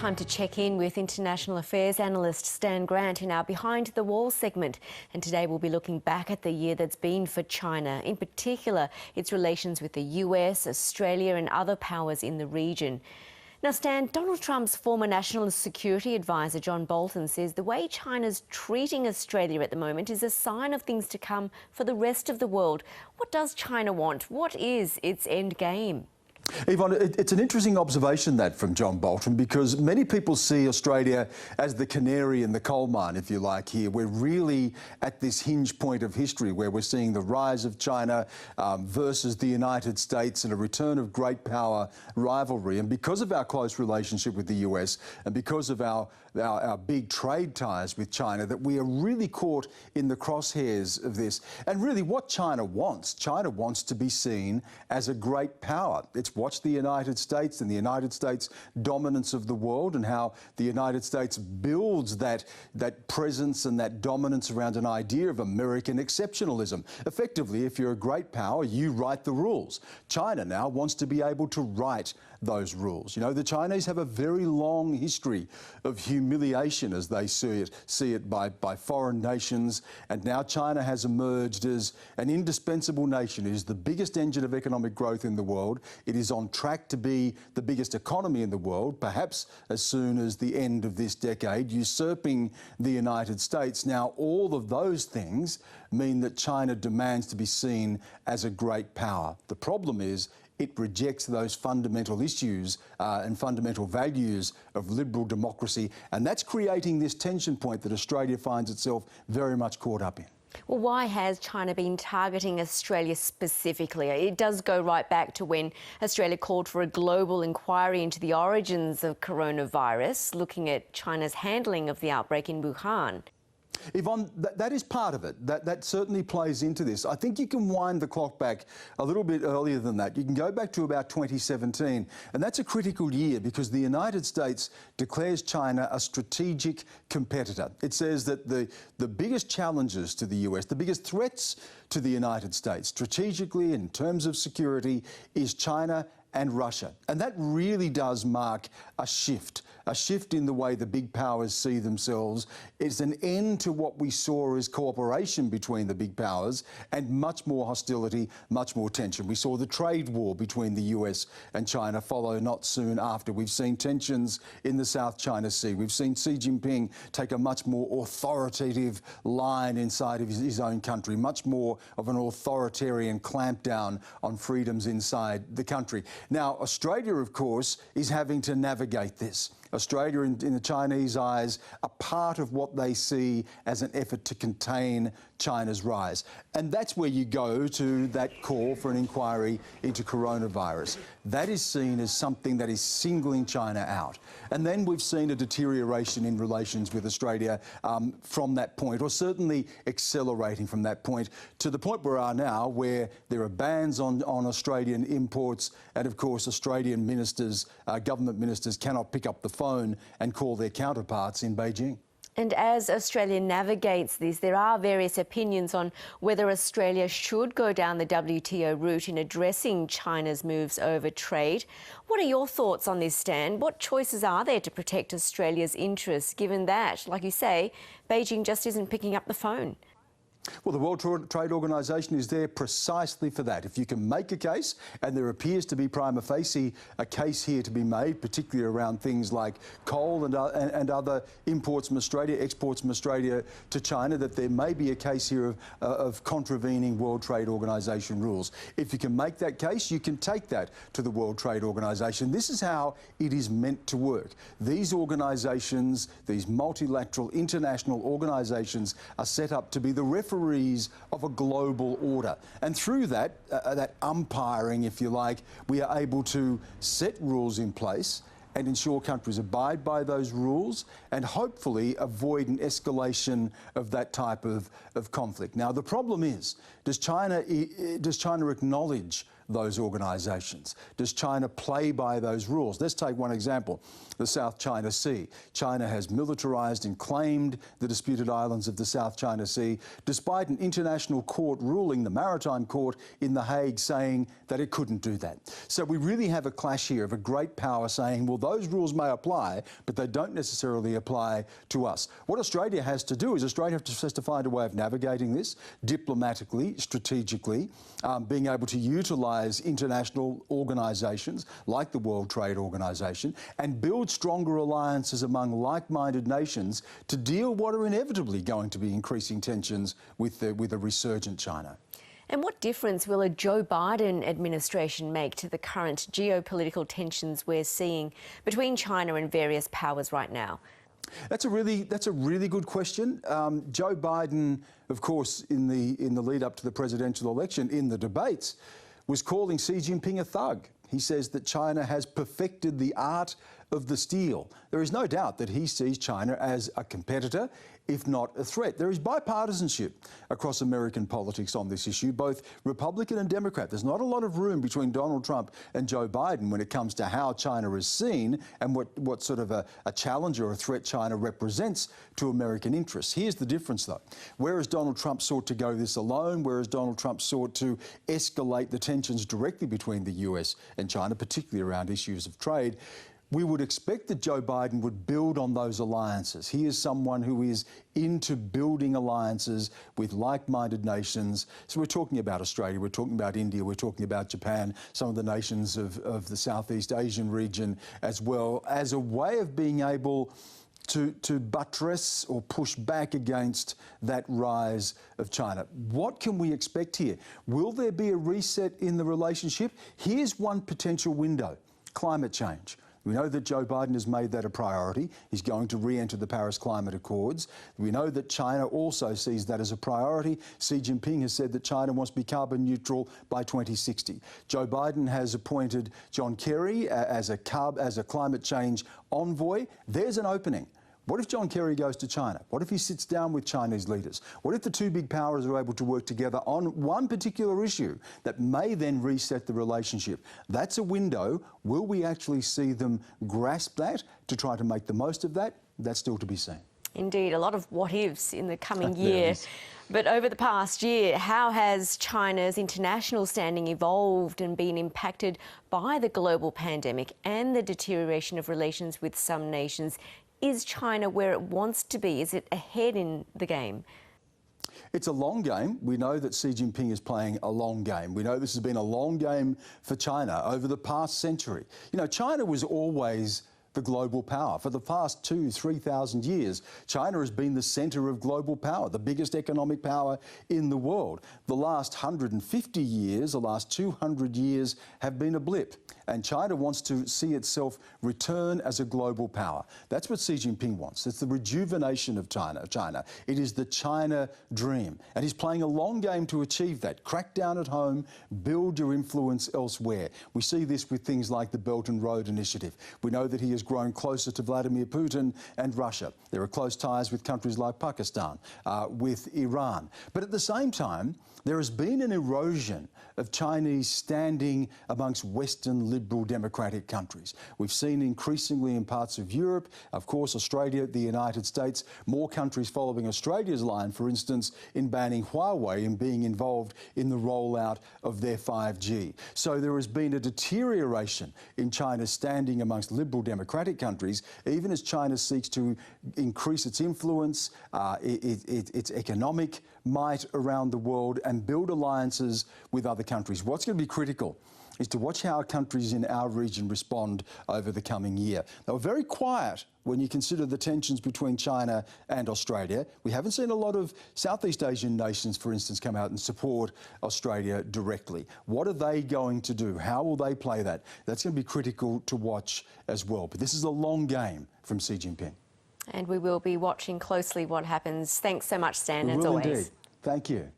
time to check in with international affairs analyst Stan Grant in our Behind the Wall segment. And today we'll be looking back at the year that's been for China, in particular its relations with the US, Australia and other powers in the region. Now, Stan, Donald Trump's former National Security Advisor John Bolton says the way China's treating Australia at the moment is a sign of things to come for the rest of the world. What does China want? What is its end game? Yvonne, it's an interesting observation that from John Bolton, because many people see Australia as the canary in the coal mine, if you like, here. We're really at this hinge point of history where we're seeing the rise of China versus the United States and a return of great power rivalry. And because of our close relationship with the US and because of our big trade ties with China, that we are really caught in the crosshairs of this. And really what China wants to be seen as a great power. It's watched the United States and the United States dominance of the world and how the United States builds that presence and that dominance around an idea of American exceptionalism. Effectively, if you're a great power, you write the rules. China now wants to be able to write those rules. You know, the Chinese have a very long history of humiliation as they see it by foreign nations, and now China has emerged as an indispensable nation. It is the biggest engine of economic growth in the world. It is on track to be the biggest economy in the world, perhaps as soon as the end of this decade, usurping the United States. Now, all of those things mean that China demands to be seen as a great power. The problem is, it rejects those fundamental issues and fundamental values of liberal democracy, and that's creating this tension point that Australia finds itself very much caught up in. Well, why has China been targeting Australia specifically? It does go right back to when Australia called for a global inquiry into the origins of coronavirus, looking at China's handling of the outbreak in Wuhan. Yvonne, that is part of it. That certainly plays into this. I think you can wind the clock back a little bit earlier than that. You can go back to about 2017, and that's a critical year because the United States declares China a strategic competitor. It says that the biggest challenges to the US, the biggest threats to the United States, strategically in terms of security, is China and Russia. And that really does mark a shift in the way the big powers see themselves. It's an end to what we saw as cooperation between the big powers and much more hostility, much more tension. We saw the trade war between the US and China follow not soon after. We've seen tensions in the South China Sea. We've seen Xi Jinping take a much more authoritative line inside of his own country, much more of an authoritarian clampdown on freedoms inside the country. Now, Australia, of course, is having to navigate this. Australia, in the Chinese eyes, a part of what they see as an effort to contain China's rise. And that's where you go to that call for an inquiry into coronavirus. That is seen as something that is singling China out. And then we've seen a deterioration in relations with Australia from that point, or certainly accelerating from that point, to the point we are now, where there are bans on Australian imports, and of course Australian ministers, government ministers, cannot pick up the phone and call their counterparts in Beijing. And as Australia navigates this, there are various opinions on whether Australia should go down the WTO route in addressing China's moves over trade. What are your thoughts on this, Stan? What choices are there to protect Australia's interests, given that, like you say, Beijing just isn't picking up the phone? Well, the World Trade Organization is there precisely for that. If you can make a case, and there appears to be prima facie a case here to be made, particularly around things like coal and other imports from Australia, exports from Australia to China, that there may be a case here of contravening World Trade Organization rules. If you can make that case, you can take that to the World Trade Organization. This is how it is meant to work. These organizations, these multilateral international organizations, are set up to be the referees of a global order. And through that umpiring, if you like, we are able to set rules in place and ensure countries abide by those rules and hopefully avoid an escalation of that type of conflict. Now, the problem is, does China acknowledge those organisations? Does China play by those rules? Let's take one example, the South China Sea. China has militarised and claimed the disputed islands of the South China Sea, despite an international court ruling, the Maritime Court in The Hague, saying that it couldn't do that. So we really have a clash here of a great power saying, well, those rules may apply, but they don't necessarily apply to us. What Australia has to do is Australia has to find a way of navigating this diplomatically, strategically, being able to utilise international organisations like the World Trade Organisation and build stronger alliances among like-minded nations to deal what are inevitably going to be increasing tensions with a resurgent China. And what difference will a Joe Biden administration make to the current geopolitical tensions we're seeing between China and various powers right now? That's a really good question. Joe Biden, of course, in the lead up to the presidential election, in the debates, was calling Xi Jinping a thug. He says that China has perfected the art of the steal. There is no doubt that he sees China as a competitor, if not a threat. There is bipartisanship across American politics on this issue, both Republican and Democrat. There's not a lot of room between Donald Trump and Joe Biden when it comes to how China is seen and what sort of a challenge or a threat China represents to American interests. Here's the difference, though. Whereas Donald Trump sought to go this alone, whereas Donald Trump sought to escalate the tensions directly between the US and China, particularly around issues of trade, we would expect that Joe Biden would build on those alliances. He is someone who is into building alliances with like-minded nations. So we're talking about Australia, we're talking about India, we're talking about Japan, some of the nations of the Southeast Asian region as well, as a way of being able to buttress or push back against that rise of China. What can we expect here? Will there be a reset in the relationship? Here's one potential window: climate change. We know that Joe Biden has made that a priority. He's going to re-enter the Paris Climate Accords. We know that China also sees that as a priority. Xi Jinping has said that China wants to be carbon neutral by 2060. Joe Biden has appointed John Kerry as a climate change envoy. There's an opening. What if John Kerry goes to China? What if he sits down with Chinese leaders? What if the two big powers are able to work together on one particular issue that may then reset the relationship? That's a window. Will we actually see them grasp that to try to make the most of that? That's still to be seen. Indeed, a lot of what-ifs in the coming year. But over the past year, how has China's international standing evolved and been impacted by the global pandemic and the deterioration of relations with some nations? Is China where it wants to be? Is it ahead in the game? It's a long game. We know that Xi Jinping is playing a long game. We know this has been a long game for China over the past century. You know, China was always the global power. For the past 2,000-3,000 years, China has been the centre of global power, the biggest economic power in the world. The last 150 years, the last 200 years have been a blip. And China wants to see itself return as a global power. That's what Xi Jinping wants. It's the rejuvenation of China. It is the China dream. And he's playing a long game to achieve that. Crack down at home, build your influence elsewhere. We see this with things like the Bolton Road Initiative. We know that he has grown closer to Vladimir Putin and Russia. There are close ties with countries like Pakistan, with Iran. But at the same time, there has been an erosion of Chinese standing amongst Western liberal democratic countries. We've seen increasingly in parts of Europe, of course, Australia, the United States, more countries following Australia's line, for instance, in banning Huawei and being involved in the rollout of their 5G. So there has been a deterioration in China's standing amongst liberal democratic countries, even as China seeks to increase its influence, its economic might around the world and build alliances with other countries. What's going to be critical is to watch how countries in our region respond over the coming year. They were very quiet when you consider the tensions between China and Australia. We haven't seen a lot of Southeast Asian nations, for instance, come out and support Australia directly. What are they going to do? How will they play that? That's going to be critical to watch as well. But this is a long game from Xi Jinping. And we will be watching closely what happens. Thanks so much, Stan, as always. Indeed. Thank you.